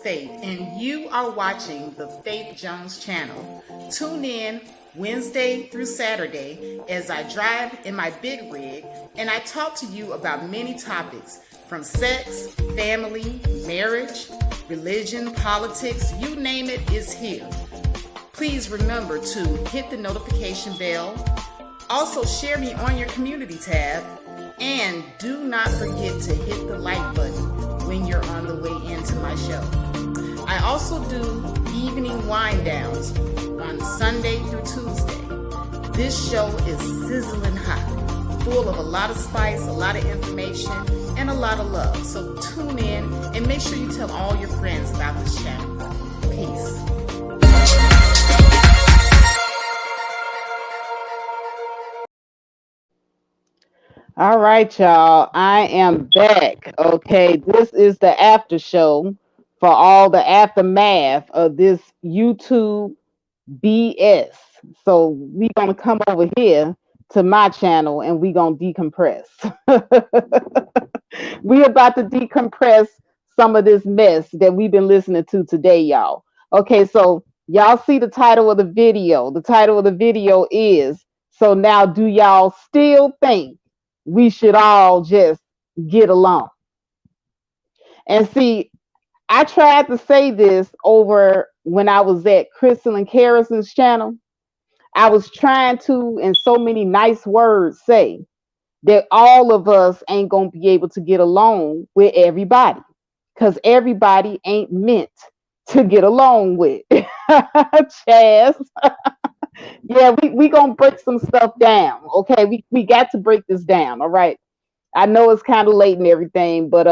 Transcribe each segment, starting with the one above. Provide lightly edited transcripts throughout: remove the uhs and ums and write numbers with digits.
Faith, and you are watching the Faith Jones channel. Tune in Wednesday through Saturday as I drive in my big rig and I talk to you about many topics from sex, family, marriage, religion, politics, you name it is here. Please remember to hit the notification bell. Also share me on your community tab, and do not forget to hit the like button when you're on the way into my show. I also do evening wind downs on Sunday through Tuesday. This show is sizzling hot, full of a lot of spice, a lot of information, and a lot of love. So tune in and make sure you tell all your friends about this channel. Peace. All right, y'all. I am back. Okay, this is the after show for all the aftermath of this YouTube BS. So we gonna come over here to my channel and we gonna decompress. We about to decompress some of this mess that we've been listening to today, y'all. Okay, so y'all see the title of the video. The title of the video is, so now do y'all still think we should all just get along? And see, I tried to say this over when I was at Crystal and Carrison's channel. I was trying to, in so many nice words, say that all of us ain't going to be able to get along with everybody, because everybody ain't meant to get along with. Chaz. Yeah, we gonna break some stuff down. Okay, we got to break this down. All right. I know it's kind of late and everything, but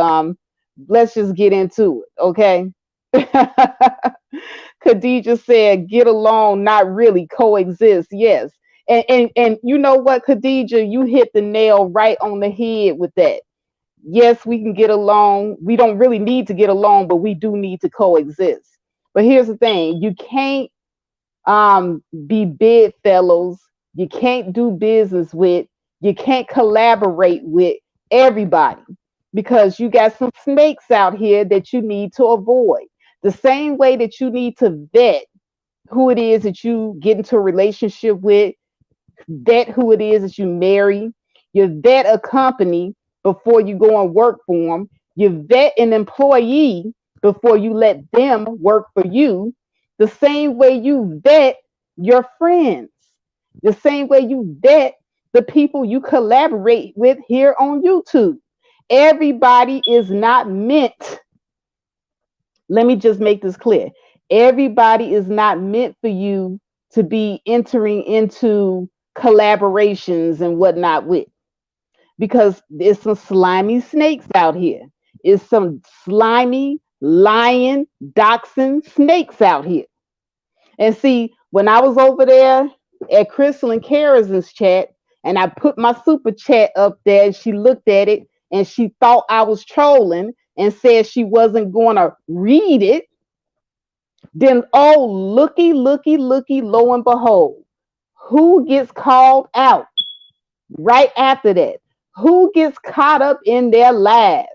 let's just get into it. Okay. Khadija said, get along, not really, coexist. Yes. And you know what, Khadija, you hit the nail right on the head with that. Yes, we can get along. We don't really need to get along, but we do need to coexist. But here's the thing, you can't be bedfellows, you can't do business with, you can't collaborate with everybody, because you got some snakes out here that you need to avoid. The same way that you need to vet who it is that you get into a relationship with, vet who it is that you marry, you vet a company before you go and work for them, you vet an employee before you let them work for you. The same way you vet your friends, the same way you vet the people you collaborate with here on YouTube. Everybody is not meant, let me just make this clear. Everybody is not meant for you to be entering into collaborations and whatnot with, because there's some slimy snakes out here. It's some slimy, lying, doxing snakes out here. And see, when I was over there at Crystal and Carrison's chat, and I put my super chat up there, and she looked at it and she thought I was trolling and said she wasn't going to read it, then oh, looky, lo and behold, who gets called out right after that? Who gets caught up in their lies?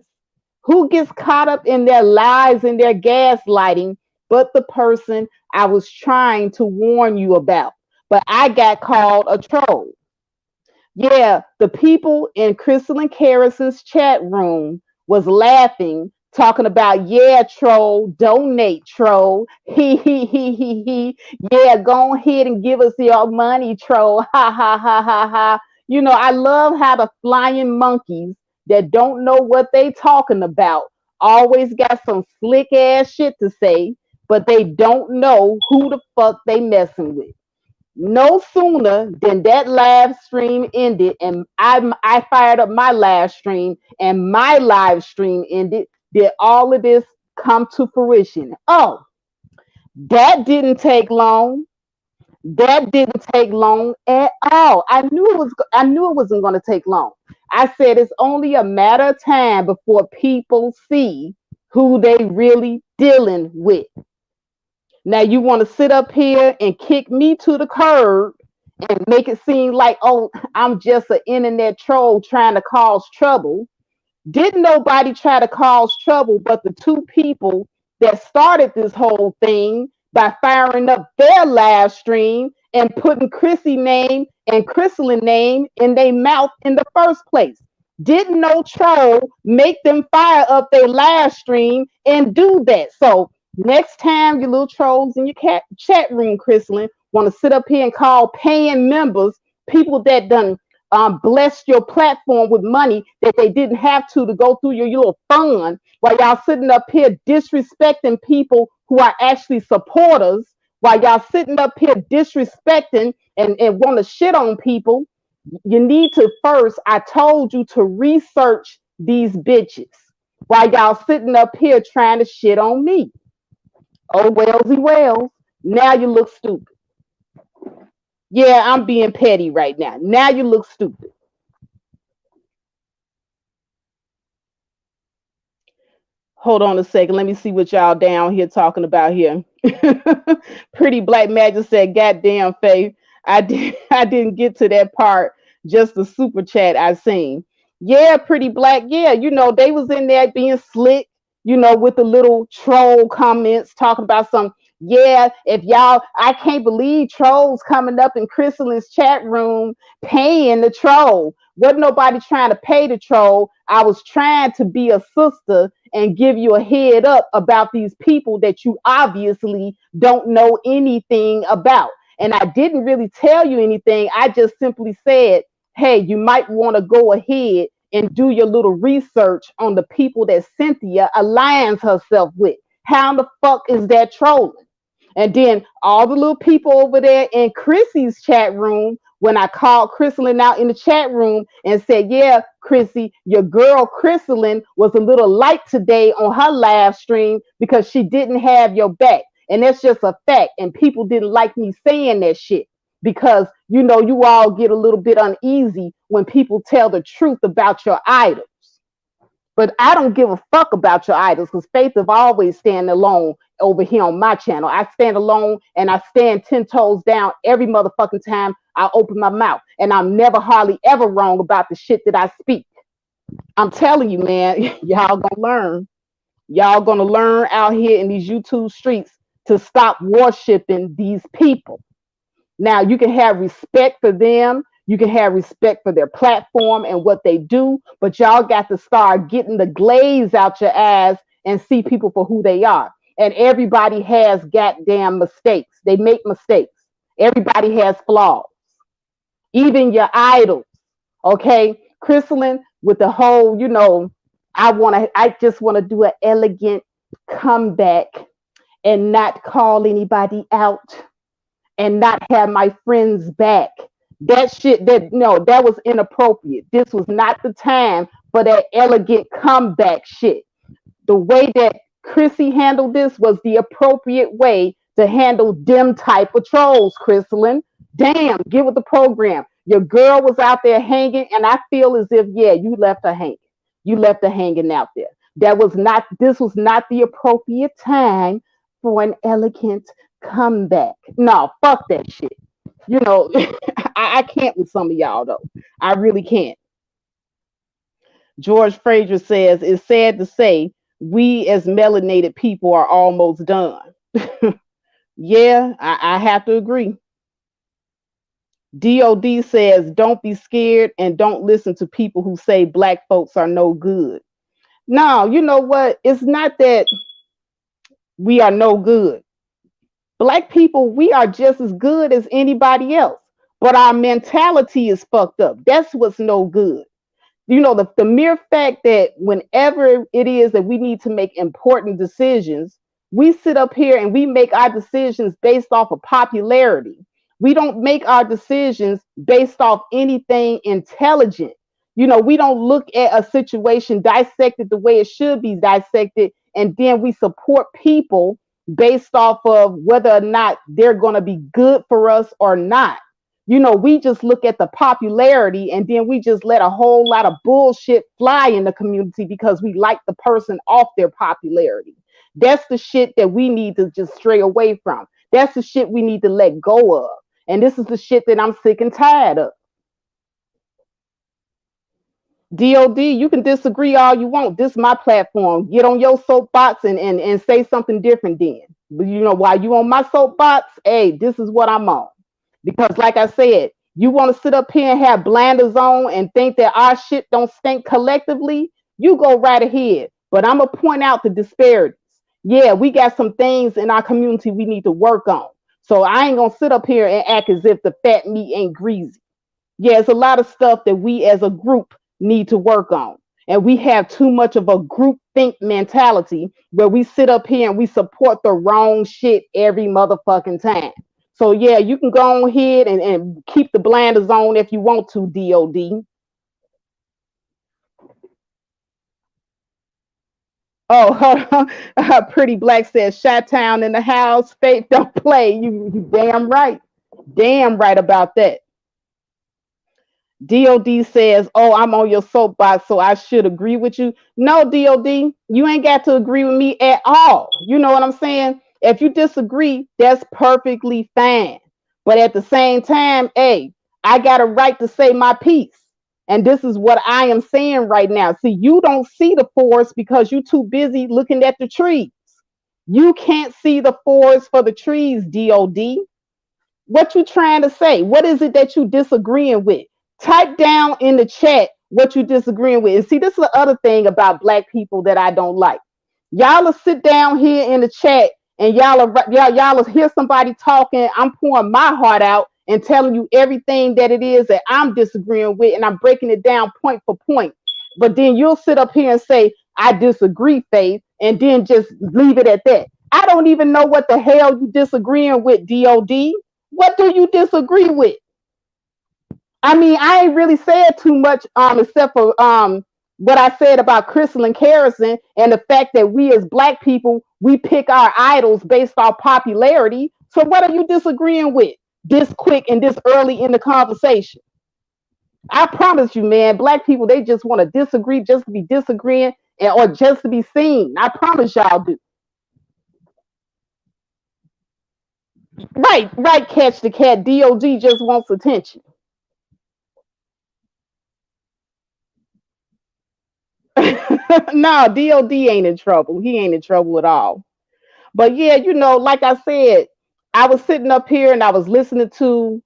Who gets caught up in their lies and their gaslighting but the person I was trying to warn you about? But I got called a troll. Yeah, the people in Crystal and Carrison's chat room was laughing, talking about, yeah, troll, donate, troll. He. Yeah, go ahead and give us your money, troll. Ha ha ha ha ha. You know, I love how the flying monkeys that don't know what they talking about always got some slick ass shit to say, but they don't know who the fuck they messing with. No sooner than that live stream ended and I fired up my live stream and my live stream ended, did all of this come to fruition. Oh, that didn't take long. That didn't take long at all. I knew it wasn't going to take long. I said it's only a matter of time before people see who they really dealing with. Now you want to sit up here and kick me to the curb and make it seem like, oh, I'm just an internet troll trying to cause trouble. Didn't nobody try to cause trouble but the two people that started this whole thing by firing up their live stream and putting Chrissy name and Crystalline name in their mouth in the first place. Didn't no troll make them fire up their live stream and do that. So next time you little trolls in your chat room, Crystalline, want to sit up here and call paying members people that done blessed your platform with money that they didn't have to go through your little fund while y'all sitting up here disrespecting people who are actually supporters, while y'all sitting up here disrespecting and want to shit on people. You need to first, I told you to research these bitches while y'all sitting up here trying to shit on me. Oh, wellsy wells. Now you look stupid. Yeah, I'm being petty right now. Now you look stupid. Hold on a second. Let me see what y'all down here talking about here. Pretty Black Magic said, "Goddamn, Faith, I didn't get to that part. Just the super chat I seen." Yeah, Pretty Black. Yeah, they was in there being slick. With the little troll comments talking about some. Yeah, if y'all, I can't believe trolls coming up in Crystalline's chat room paying the troll. Wasn't nobody trying to pay the troll. I was trying to be a sister and give you a head up about these people that you obviously don't know anything about. And I didn't really tell you anything. I just simply said, hey, you might want to go ahead and do your little research on the people that Cynthia aligns herself with. How the fuck is that trolling? And then all the little people over there in Chrissy's chat room, when I called Crystalline out in the chat room and said, yeah, Chrissy, your girl Crystalline was a little light today on her live stream because she didn't have your back. And that's just a fact. And people didn't like me saying that shit because, you all get a little bit uneasy when people tell the truth about your idols. But I don't give a fuck about your idols because Faith have always stand alone over here on my channel. I stand alone and I stand 10 toes down every motherfucking time I open my mouth. And I'm never hardly ever wrong about the shit that I speak. I'm telling you, man, y'all gonna learn. Y'all gonna learn out here in these YouTube streets to stop worshiping these people. Now, you can have respect for them. You can have respect for their platform and what they do, but y'all got to start getting the glaze out your eyes and see people for who they are. And everybody has goddamn mistakes. They make mistakes. Everybody has flaws. Even your idols. Okay? Crystalline, with the whole, I just want to do an elegant comeback and not call anybody out and not have my friends back. That shit, that was inappropriate. This was not the time for that elegant comeback shit. The way that Chrissy handled this was the appropriate way to handle them type of trolls, Crystalline. Damn, give it the program. Your girl was out there hanging, and I feel as if, yeah, you left her hanging. You left her hanging out there. This was not the appropriate time for an elegant comeback. No, fuck that shit. I can't with some of y'all though. I really can't. George Fraser says, it's sad to say we as melanated people are almost done. Yeah, I have to agree. DOD says, don't be scared and don't listen to people who say black folks are no good. No, you know what? It's not that we are no good. Black people, we are just as good as anybody else, but our mentality is fucked up. That's what's no good. The mere fact that whenever it is that we need to make important decisions, we sit up here and we make our decisions based off of popularity. We don't make our decisions based off anything intelligent. We don't look at a situation dissected the way it should be dissected, and then we support people based off of whether or not they're going to be good for us or not. We just look at the popularity and then we just let a whole lot of bullshit fly in the community because we like the person off their popularity. That's the shit that we need to just stray away from. That's the shit we need to let go of. And this is the shit that I'm sick and tired of. DOD, you can disagree all you want. This is my platform. Get on your soapbox and say something different then. But you know, while you on my soapbox, hey, this is what I'm on. Because like I said, you want to sit up here and have blinders on and think that our shit don't stink collectively, you go right ahead. But I'm gonna point out the disparities. Yeah, we got some things in our community we need to work on. So I ain't gonna sit up here and act as if the fat meat ain't greasy. Yeah, it's a lot of stuff that we as a group need to work on. And we have too much of a group think mentality where we sit up here and we support the wrong shit every motherfucking time. So yeah, you can go on ahead and keep the blinders on if you want to, DOD. Oh, Pretty Black says, Shot Town in the house. Faith don't play. You damn right. Damn right about that. DOD says, "Oh, I'm on your soapbox, so I should agree with you." No, DOD, you ain't got to agree with me at all. You know what I'm saying? If you disagree, that's perfectly fine. But at the same time, hey, I got a right to say my piece. And this is what I am saying right now. See, you don't see the forest because you're too busy looking at the trees. You can't see the forest for the trees, DOD. What you trying to say? What is it that you disagreeing with? Type down in the chat what you disagreeing with. And see, this is the other thing about black people that I don't like. Y'all will sit down here in the chat and y'all will hear somebody talking. I'm pouring my heart out and telling you everything that it is that I'm disagreeing with, and I'm breaking it down point for point. But then you'll sit up here and say, I disagree, Faith, and then just leave it at that. I don't even know what the hell you disagreeing with, DOD. What do you disagree with? I mean, I ain't really said too much, except for what I said about Crystal and Harrison and the fact that we as black people, we pick our idols based off popularity. So what are you disagreeing with this quick and this early in the conversation? I promise you, man, black people, they just want to disagree just to be disagreeing or just to be seen. I promise y'all do. Right, right, catch the cat. DOG just wants attention. No, DOD ain't in trouble. He ain't in trouble at all. But yeah, you know, like I said, I was sitting up here and I was listening to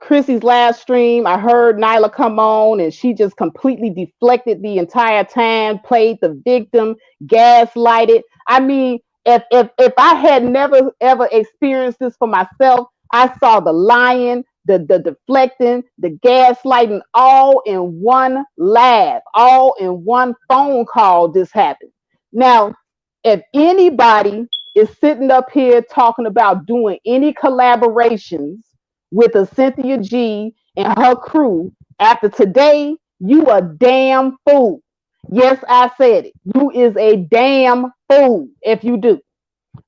Chrissy's last stream. I heard Nyla come on and she just completely deflected the entire time, played the victim, gaslighted. I mean, if I had never ever experienced this for myself, I saw the lying, the deflecting, the gaslighting all in one laugh, all in one phone call. This happened. Now, if anybody is sitting up here talking about doing any collaborations with a Cynthia G and her crew after today, you a damn fool. Yes, I said it. You is a damn fool if you do.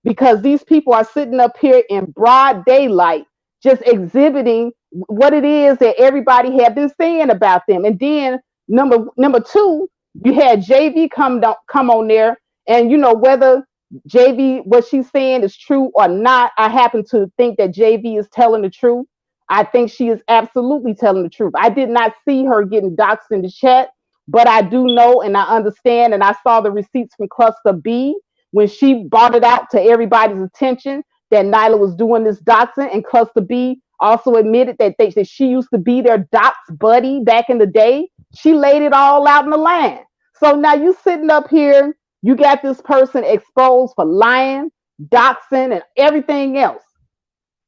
Because these people are sitting up here in broad daylight just exhibiting what it is that everybody had been saying about them. And then number two, you had JV come on there, and you know whether JV what she's saying is true or not. I happen to think that JV is telling the truth. I think she is absolutely telling the truth. I did not see her getting doxxed in the chat, but I do know and I understand, and I saw the receipts from Cluster B when she brought it out to everybody's attention that Nyla was doing this doxing, and Cluster B also admitted that she used to be their dox buddy back in the day. She laid it all out in the line. So now you sitting up here, you got this person exposed for lying, doxing, and everything else.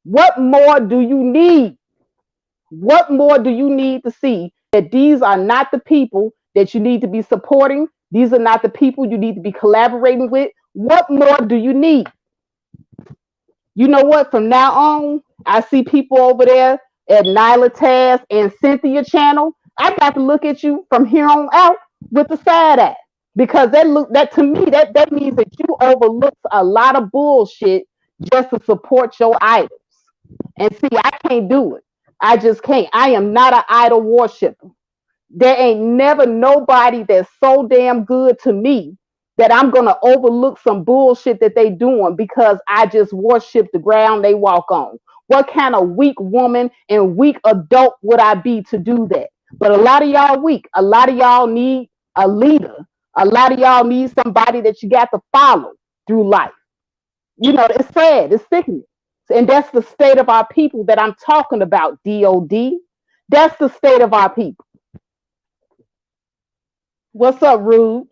What more do you need? What more do you need to see that these are not the people that you need to be supporting? These are not the people you need to be collaborating with. What more do you need? You know what? From now on, I see people over there at Nyla Taz and Cynthia channel. I got to look at you from here on out with the side eye, because that to me that means that you overlooked a lot of bullshit just to support your idols. And see, I can't do it. I just can't. I am not an idol worshiper. There ain't never nobody that's so damn good to me that I'm gonna overlook some bullshit that they doing because I just worship the ground they walk on. What kind of weak woman and weak adult would I be to do that? But a lot of y'all weak. A lot of y'all need a leader. A lot of y'all need somebody that you got to follow through life. You know, it's sad, it's sickening. And that's the state of our people that I'm talking about, DOD. That's the state of our people. What's up, Rude?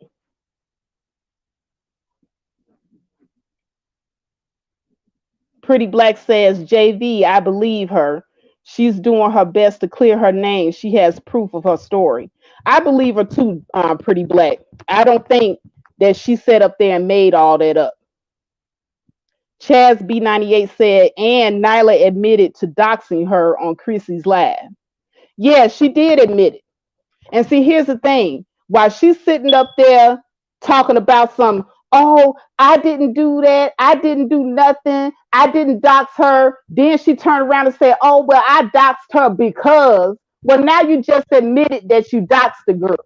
Pretty Black says, JV, I believe her. She's doing her best to clear her name. She has proof of her story. I believe her too, Pretty Black. I don't think that she sat up there and made all that up. Chaz B98 said, and Nyla admitted to doxing her on Chrissy's live. Yeah, she did admit it. And see, here's the thing. While she's sitting up there talking about some, oh, I didn't do that. I didn't do nothing. I didn't dox her. Then she turned around and said, oh, well, I doxed her because, well, now you just admitted that you doxed the girl.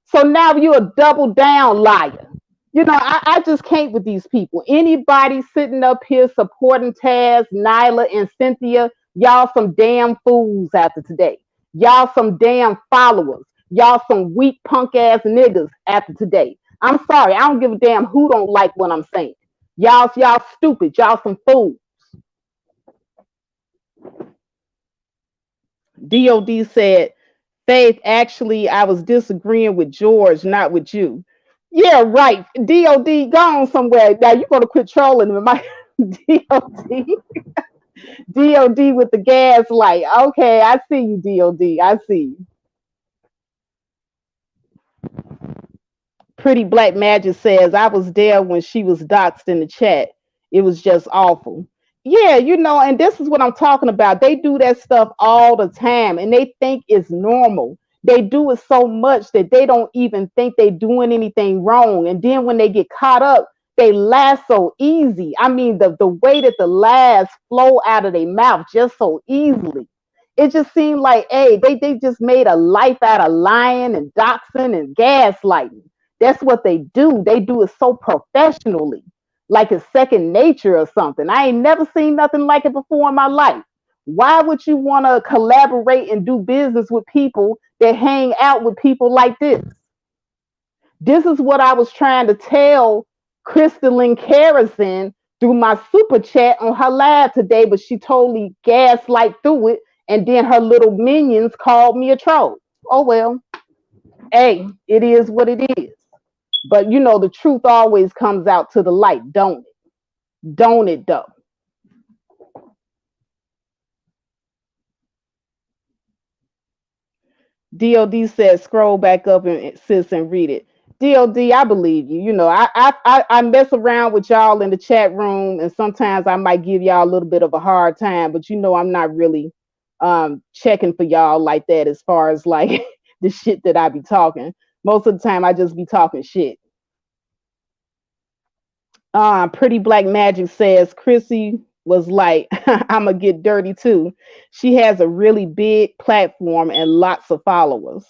So now you're a double down liar. You know, I just can't with these people. Anybody sitting up here supporting Taz, Nyla, and Cynthia, y'all some damn fools after today. Y'all some damn followers. Y'all some weak punk ass niggas after today. I'm sorry. I don't give a damn who don't like what I'm saying. Y'all stupid. Y'all some fools. DOD said, Faith, actually, I was disagreeing with George, not with you. Yeah, right. DOD, go on somewhere. Now you're going to quit trolling with my DOD. DOD with the gas light. Okay, I see you, DOD. I see you. Pretty Black Magic says, I was there when she was doxxed in the chat. It was just awful. Yeah, you know, and this is what I'm talking about. They do that stuff all the time and they think it's normal. They do it so much that they don't even think they're doing anything wrong. And then when they get caught up, they laugh so easy. I mean, the way that the laughs flow out of their mouth just so easily. It just seemed like, hey, they just made a life out of lying and doxing and gaslighting. That's what they do. They do it so professionally, like it's second nature or something. I ain't never seen nothing like it before in my life. Why would you want to collaborate and do business with people that hang out with people like this? This is what I was trying to tell Crystalline Carrison through my super chat on her live today, but she totally gaslight through it, and then her little minions called me a troll. Oh well, hey, it is what it is. But you know, the truth always comes out to the light, don't it? Don't it though? DOD says scroll back up and sis and read it. DOD, I believe you. You know, I mess around with y'all in the chat room, and sometimes I might give y'all a little bit of a hard time, but you know, I'm not really checking for y'all like that as far as like the shit that I be talking. Most of the time, I just be talking shit. Pretty Black Magic says Chrissy was like, I'm gonna get dirty too. She has a really big platform and lots of followers.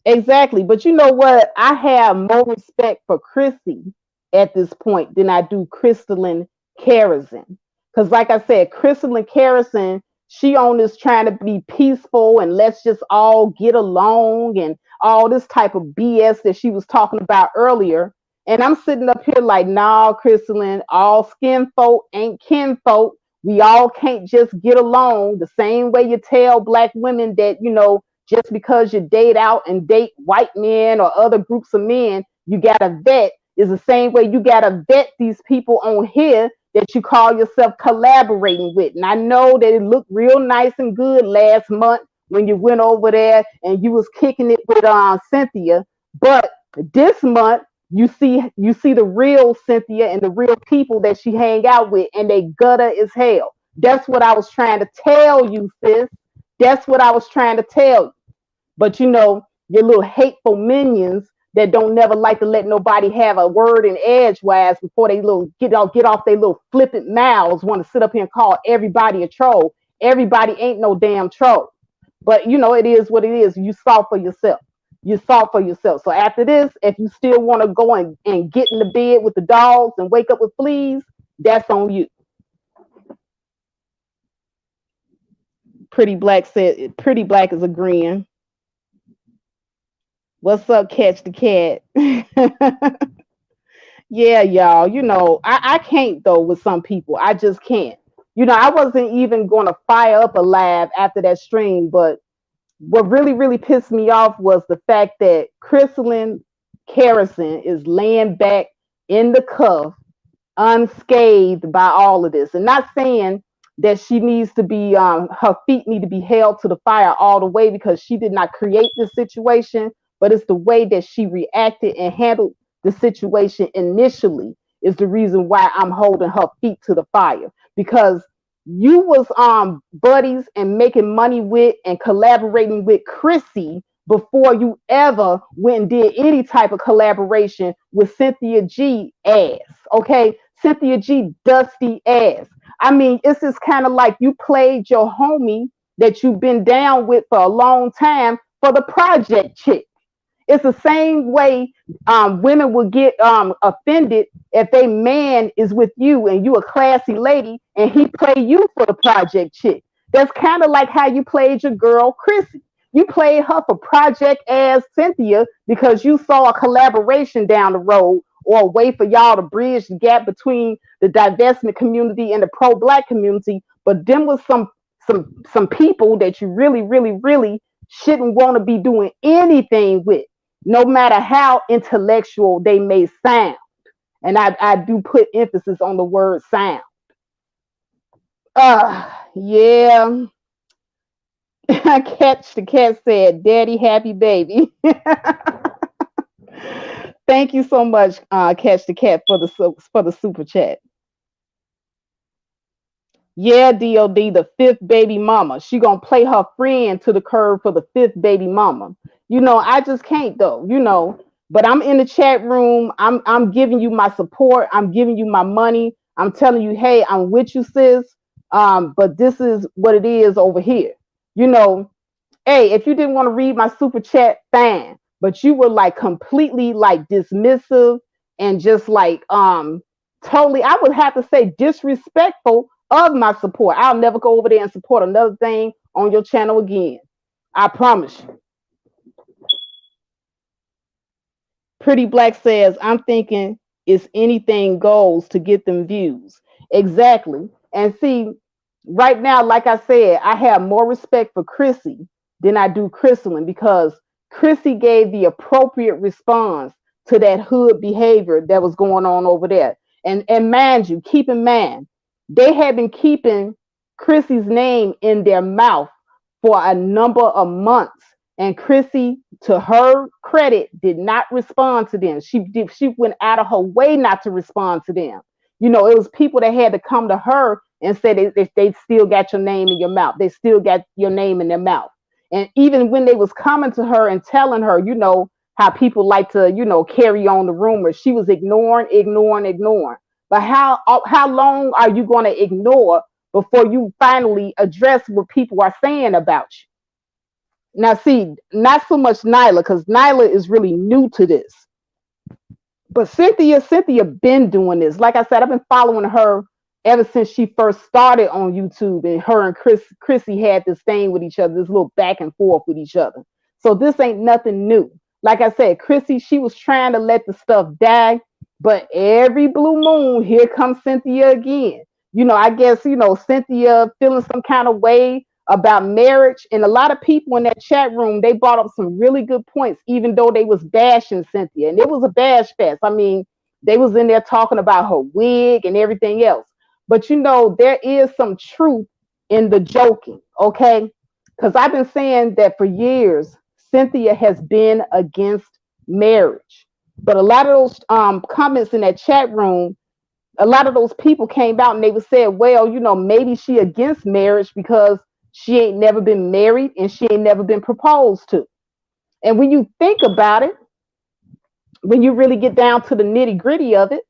Exactly. But you know what? I have more respect for Chrissy at this point than I do Crystalline Carrison. Because, like I said, Crystalline Carrison, she on this trying to be peaceful and let's just all get along and all this type of BS that she was talking about earlier. And I'm sitting up here like, nah, Crystalline, all skin folk ain't kin folk. We all can't just get along the same way you tell black women that, you know, just because you date out and date white men or other groups of men, you got to vet is the same way you got to vet these people on here that you call yourself collaborating with. And I know that it looked real nice and good last month when you went over there and you was kicking it with Cynthia. But this month, you see the real Cynthia and the real people that she hang out with, and they gutter as hell. That's what I was trying to tell you, sis. That's what I was trying to tell you. But you know, your little hateful minions that don't never like to let nobody have a word in edgewise before they little get off their little flippant mouths, want to sit up here and call everybody a troll. Everybody ain't no damn troll. But you know, it is what it is. You saw for yourself. You saw for yourself. So after this, if you still want to go and get in the bed with the dogs and wake up with fleas, that's on you. Pretty Black said, Pretty Black is agreeing. What's up, Catch the Cat? Yeah, y'all. I can't though with some people. I just can't. I wasn't even going to fire up a live after that stream, but what really, really pissed me off was the fact that Crystalline Carrison is laying back in the cuff unscathed by all of this. And not saying that she needs to be, her feet need to be held to the fire all the way because she did not create this situation, but it's the way that she reacted and handled the situation initially is the reason why I'm holding her feet to the fire. Because you was buddies and making money with and collaborating with Chrissy before you ever went and did any type of collaboration with Cynthia G ass. Okay, Cynthia G dusty ass. I mean, it's just kind of like you played your homie that you've been down with for a long time for the project chick. It's the same way women will get offended if a man is with you and you a classy lady and he play you for the project chick. That's kind of like how you played your girl Chrissy. You played her for project as Cynthia because you saw a collaboration down the road or a way for y'all to bridge the gap between the divestment community and the pro-black community. But them was some people that you really, really, really shouldn't want to be doing anything with, no matter how intellectual they may sound. And I do put emphasis on the word sound. Yeah. Catch the Cat said, Daddy, happy baby. Thank you so much, Catch the Cat, for the super chat. Yeah, DOD, the fifth baby mama. She gonna play her friend to the curb for the fifth baby mama. I just can't though. But I'm in the chat room. I'm giving you my support. I'm giving you my money. I'm telling you, hey, I'm with you, sis. But this is what it is over here. You know, hey, if you didn't want to read my super chat, fine. But you were like completely like dismissive and just like totally, I would have to say, disrespectful of my support. I'll never go over there and support another thing on your channel again. I promise you. Pretty Black says, I'm thinking it's anything goes to get them views. Exactly. And see, right now, like I said, I have more respect for Chrissy than I do Crystalline because Chrissy gave the appropriate response to that hood behavior that was going on over there. And mind you, keep in mind, they had been keeping Chrissy's name in their mouth for a number of months. And Chrissy, to her credit, did not respond to them. She went out of her way not to respond to them. It was people that had to come to her and say they still got your name in your mouth. They still got your name in their mouth. And even when they was coming to her and telling her, how people like to, carry on the rumors, she was ignoring. But how long are you going to ignore before you finally address what people are saying about you? Now, see, not so much Nyla, because Nyla is really new to this. But Cynthia been doing this. Like I said, I've been following her ever since she first started on YouTube, and her and Chrissy had this thing with each other, this little back and forth with each other. So this ain't nothing new. Like I said, Chrissy, she was trying to let the stuff die, but every blue moon, here comes Cynthia again. I guess, Cynthia feeling some kind of way about marriage, and a lot of people in that chat room, they brought up some really good points, even though they was bashing Cynthia, and it was a bash fest. I mean, they was in there talking about her wig and everything else. But there is some truth in the joking, okay? Because I've been saying that for years, Cynthia has been against marriage. But a lot of those comments in that chat room, a lot of those people came out and they would say, well, maybe she against marriage because she ain't never been married and she ain't never been proposed to. And when you think about it, when you really get down to the nitty gritty of it,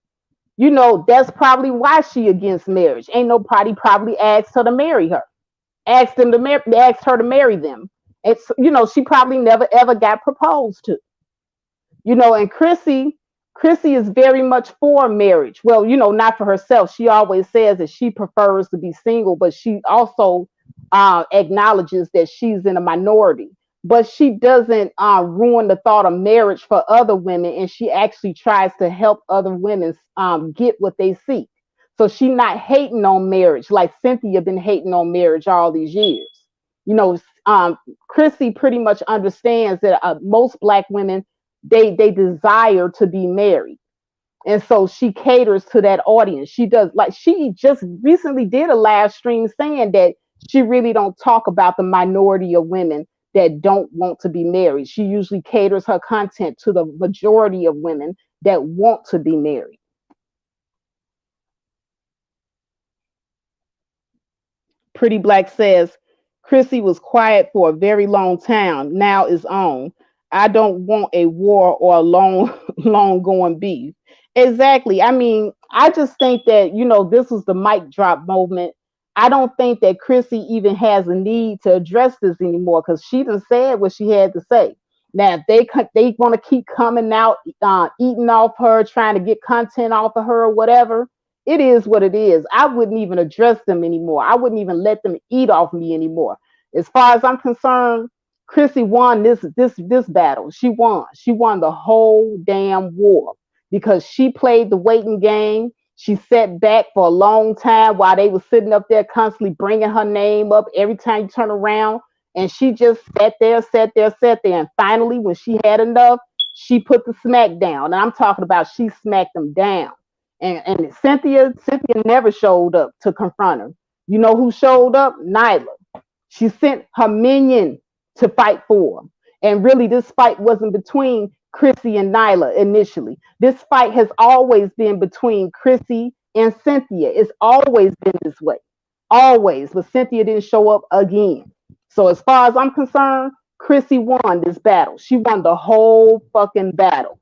that's probably why she against marriage. Ain't nobody probably asked her to marry her, asked her to marry them. It's, she probably never ever got proposed to. And Chrissy is very much for marriage. Well, not for herself. She always says that she prefers to be single, but she also acknowledges that she's in a minority. but she doesn't ruin the thought of marriage for other women, and she actually tries to help other women get what they seek. So she not hating on marriage like Cynthia been hating on marriage all these years. You know, Chrissy pretty much understands that most black women they desire to be married, and so she caters to that audience. She does, like, she just recently did a live stream saying that she really don't talk about the minority of women that don't want to be married. She usually caters her content to the majority of women that want to be married. Pretty Black says, Chrissy was quiet for a very long time, now is on. I don't want a war or a long, long going beef. Exactly. I mean, I just think that, this was the mic drop moment. I don't think that Chrissy even has a need to address this anymore because she done said what she had to say. Now, if they want to keep coming out, eating off her, trying to get content off of her or whatever, it is what it is. I wouldn't even address them anymore. I wouldn't even let them eat off me anymore. As far as I'm concerned, Chrissy won this battle. She won. She won the whole damn war because she played the waiting game. She sat back for a long time while they were sitting up there constantly bringing her name up every time you turn around. And she just sat there, sat there, sat there. And finally, when she had enough, she put the smack down. And I'm talking about she smacked them down. And Cynthia never showed up to confront her. You know who showed up? Nyla. She sent her minion to fight for her. And really, this fight wasn't between Chrissy and Nyla initially. This fight has always been between Chrissy and Cynthia. It's always been this way. Always. But Cynthia didn't show up again. So as far as I'm concerned, Chrissy won this battle. She won the whole fucking battle.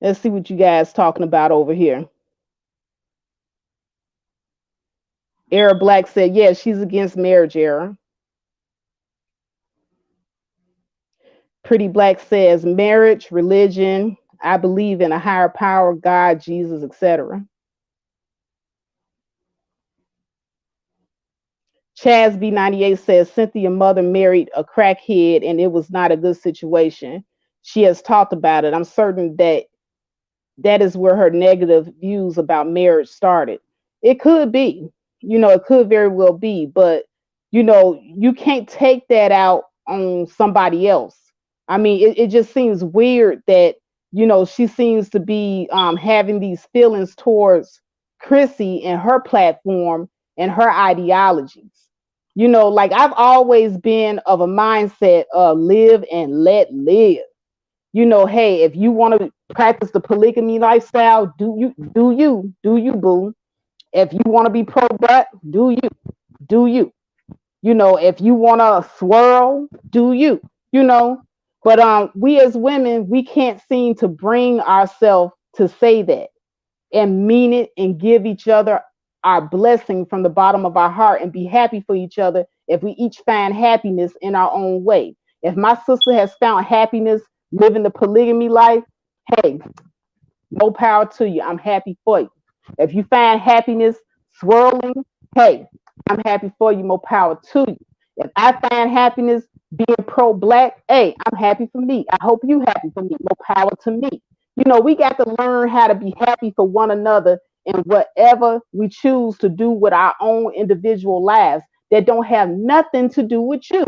Let's see what you guys talking about over here. Era Black said, yeah, she's against marriage, Era. Pretty Black says, marriage, religion, I believe in a higher power, God, Jesus, etc. Chaz B98 says, Cynthia mother married a crackhead and it was not a good situation. She has talked about it. I'm certain that is where her negative views about marriage started. It could be, it could very well be, but you can't take that out on somebody else. I mean, it just seems weird that, she seems to be having these feelings towards Chrissy and her platform and her ideologies. Like, I've always been of a mindset of live and let live. Hey, if you want to practice the polygamy lifestyle, do you, boo. If you want to be pro-black, do you. If you want to swirl, do you, you know. But we as women, we can't seem to bring ourselves to say that and mean it and give each other our blessing from the bottom of our heart and be happy for each other if we each find happiness in our own way. If my sister has found happiness living the polygamy life, hey, more power to you. I'm happy for you. If you find happiness swirling, hey, I'm happy for you. More power to you. If I find happiness being pro-black, hey, I'm happy for me. I hope you happy for me. More power to me. We got to learn how to be happy for one another in whatever we choose to do with our own individual lives that don't have nothing to do with you.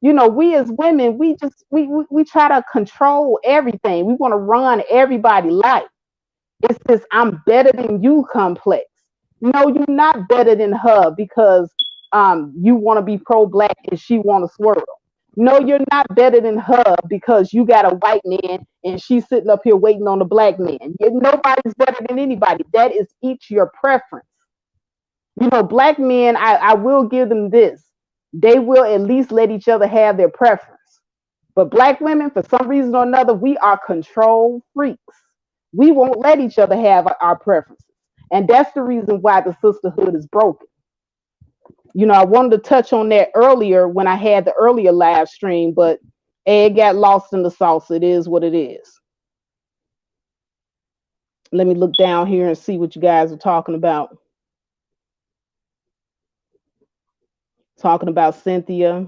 We as women, we try to control everything. We want to run everybody's life. It's this I'm better than you complex. No, you're not better than her because you want to be pro-black and she want to swirl. No, you're not better than her because you got a white man and she's sitting up here waiting on a black man. Nobody's better than anybody. That is each your preference. Black men, I will give them this. They will at least let each other have their preference. But black women, for some reason or another, we are control freaks. We won't let each other have our preferences. And that's the reason why the sisterhood is broken. I wanted to touch on that earlier when I had the earlier live stream, but it got lost in the sauce. It is what it is. Let me look down here and see what you guys are talking about. Talking about Cynthia.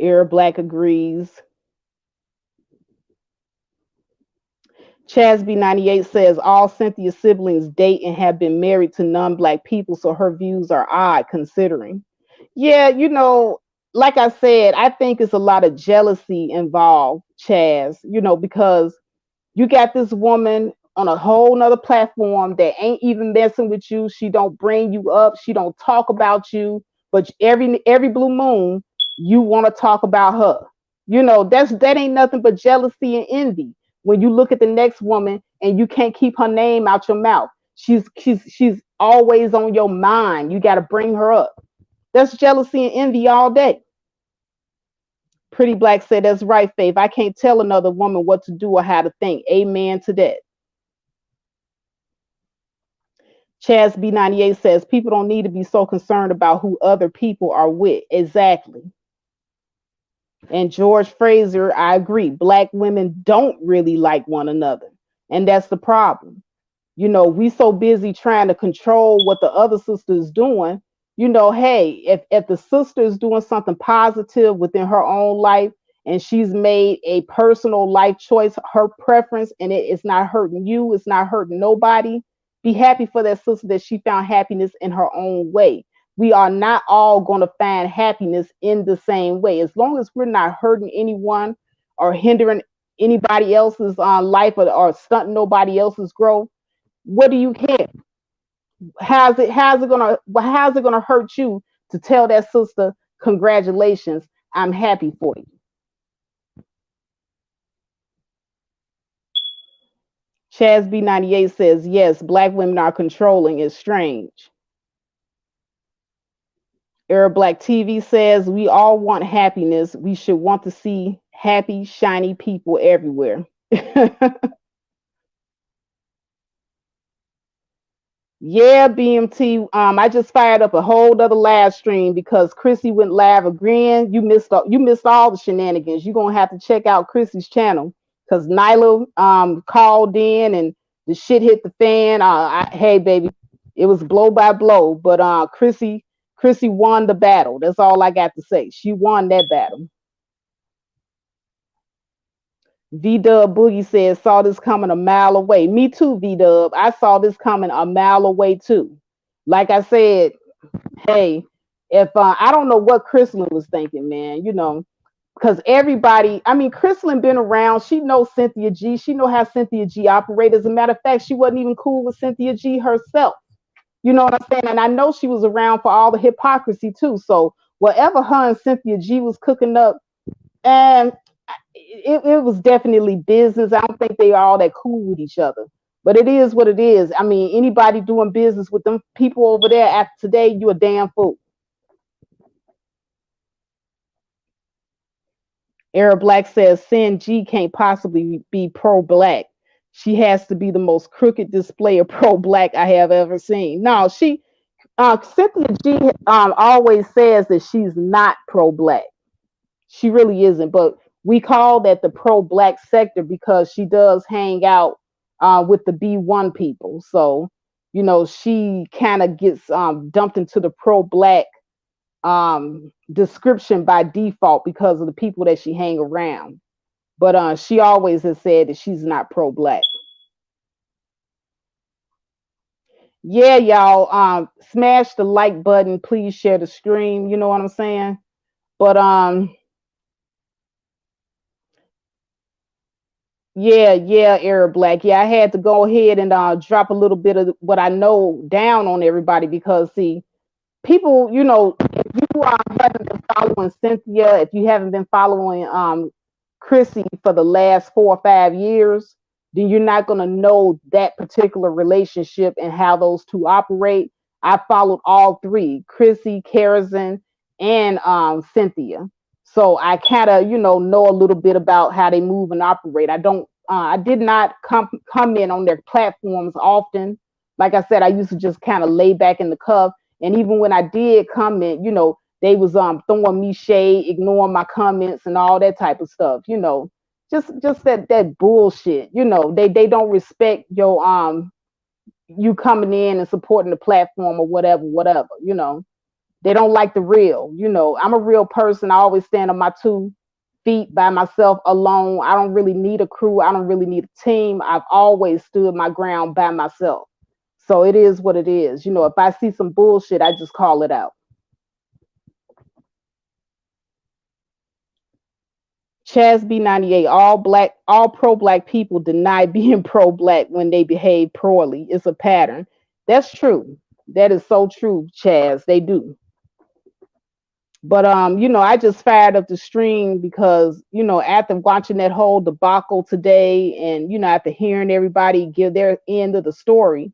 Air Black agrees. Chasby98 says all Cynthia's siblings date and have been married to non-black people, so her views are odd considering. Yeah, like I said, I think it's a lot of jealousy involved, Chaz, because you got this woman on a whole nother platform that ain't even messing with you. She don't bring you up. She don't talk about you. But every blue moon, you want to talk about her. That ain't nothing but jealousy and envy. When you look at the next woman and you can't keep her name out your mouth, she's always on your mind. You got to bring her up. That's jealousy and envy all day. Pretty Black said, that's right, Faith. I can't tell another woman what to do or how to think. Amen to that. Chaz B98 says, people don't need to be so concerned about who other people are with. Exactly. And George Fraser, I agree. Black women don't really like one another. And that's the problem. We so busy trying to control what the other sister is doing. Hey, if the sister is doing something positive within her own life and she's made a personal life choice, her preference, and it's not hurting you, it's not hurting nobody, be happy for that sister that she found happiness in her own way. We are not all going to find happiness in the same way. As long as we're not hurting anyone or hindering anybody else's life or stunting nobody else's growth, what do you care? How's it gonna hurt you to tell that sister, congratulations, I'm happy for you? Chaz B98 says, yes, black women are controlling. It's strange. Arab Black TV says, we all want happiness. We should want to see happy, shiny people everywhere. Yeah, BMT. I just fired up a whole other live stream because Chrissy went live again. You missed all the shenanigans. You're gonna have to check out Chrissy's channel because Nyla called in and the shit hit the fan. Hey baby, it was blow by blow, but Chrissy won the battle. That's all I got to say. She won that battle. V Dub Boogie says, saw this coming a mile away. Me too, V Dub. I saw this coming a mile away too. Like I said, hey, if I don't know what Chrislyn was thinking, man, because everybody, I mean, Chrislyn been around. She knows Cynthia G. She know how Cynthia G operates. As a matter of fact, she wasn't even cool with Cynthia G herself. You know what I'm saying? And I know she was around for all the hypocrisy too. So whatever her and Cynthia G was cooking up, and it was definitely business. I don't think they are all that cool with each other. But it is what it is. I mean, anybody doing business with them people over there after today, you a damn fool. Arab Black says, Sin G can't possibly be pro-black. She has to be the most crooked display of pro-black I have ever seen. No, Cynthia G always says that she's not pro-black. She really isn't, but we call that the pro-black sector because she does hang out with the B1 people. So, she kind of gets dumped into the pro-black description by default because of the people that she hang around. But she always has said that she's not pro-black. Yeah, y'all, smash the like button. Please share the stream. You know what I'm saying? But yeah, Arab Black. Yeah, I had to go ahead and drop a little bit of what I know down on everybody because see, people, if you haven't been following Cynthia, if you haven't been following Chrissy for the last 4 or 5 years, then you're not gonna know that particular relationship and how those two operate. I followed all three, Chrissy, Karazin, and Cynthia. So I kind of, know a little bit about how they move and operate. I did not comment on their platforms often. Like I said, I used to just kind of lay back in the cuff. And even when I did comment, they was throwing me shade, ignoring my comments and all that type of stuff. Just that bullshit. They don't respect you coming in and supporting the platform or whatever. They don't like the real. I'm a real person. I always stand on my 2 feet by myself alone. I don't really need a crew. I don't really need a team. I've always stood my ground by myself. So it is what it is. If I see some bullshit, I just call it out. Chaz B98, all pro black people deny being pro black when they behave poorly. It's a pattern. That's true. That is so true, Chaz. They do. But I just fired up the stream because, after watching that whole debacle today and, after hearing everybody give their end of the story,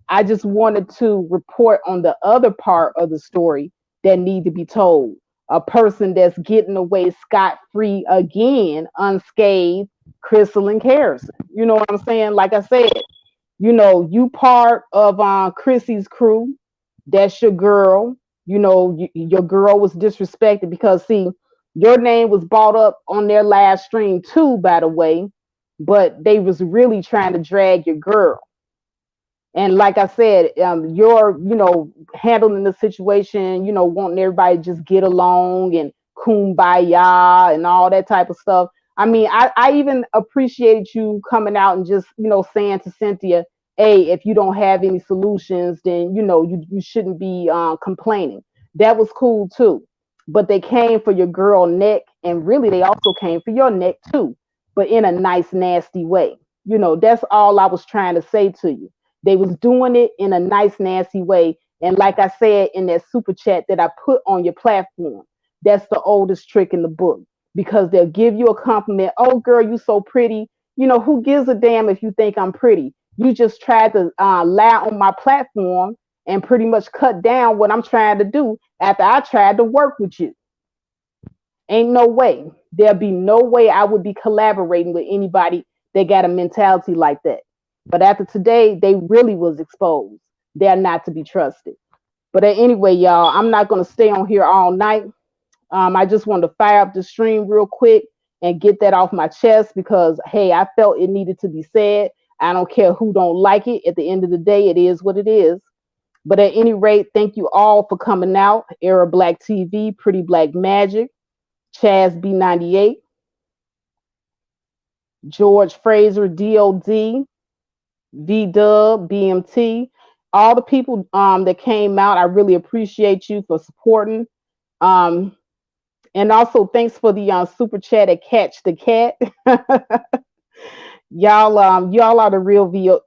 I just wanted to report on the other part of the story that need to be told. A person that's getting away scot-free again, unscathed, Crystal and Harrison. You know what I'm saying? Like I said, you part of Chrissy's crew. That's your girl. Your girl was disrespected because, see, your name was brought up on their last stream too, by the way, but they was really trying to drag your girl. And like I said, you're, handling the situation, wanting everybody to just get along and kumbaya and all that type of stuff. I mean, I even appreciated you coming out and just, saying to Cynthia, hey, if you don't have any solutions, then, you shouldn't be complaining. That was cool too. But they came for your girl neck, and really they also came for your neck too, but in a nice, nasty way. That's all I was trying to say to you. They was doing it in a nice, nasty way. And like I said in that super chat that I put on your platform, that's the oldest trick in the book because they'll give you a compliment. Oh, girl, you so pretty. Who gives a damn if you think I'm pretty? You just tried to lie on my platform and pretty much cut down what I'm trying to do after I tried to work with you. Ain't no way. There'll be no way I would be collaborating with anybody that got a mentality like that. But after today, they really was exposed. They're not to be trusted. But anyway, y'all, I'm not going to stay on here all night. I just wanted to fire up the stream real quick and get that off my chest because, hey, I felt it needed to be said. I don't care who don't like it. At the end of the day, it is what it is. But at any rate, thank you all for coming out. Era Black TV, Pretty Black Magic, Chaz B98, George Fraser, DOD, V-Dub, BMT, all the people that came out. I really appreciate you for supporting. And also thanks for the super chat at Catch the Cat. y'all are the real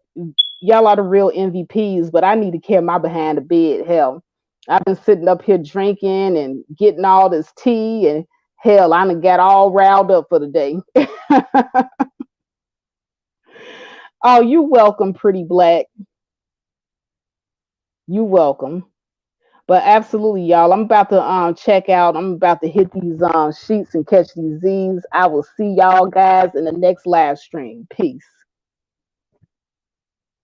y'all are the real MVPs, but I need to carry my behind the bed. Hell, I've been sitting up here drinking and getting all this tea, and hell, I done got all riled up for the day. Oh, you welcome, Pretty Black. You welcome. But absolutely, y'all, I'm about to check out. I'm about to hit these sheets and catch these Z's. I will see y'all guys in the next live stream. Peace.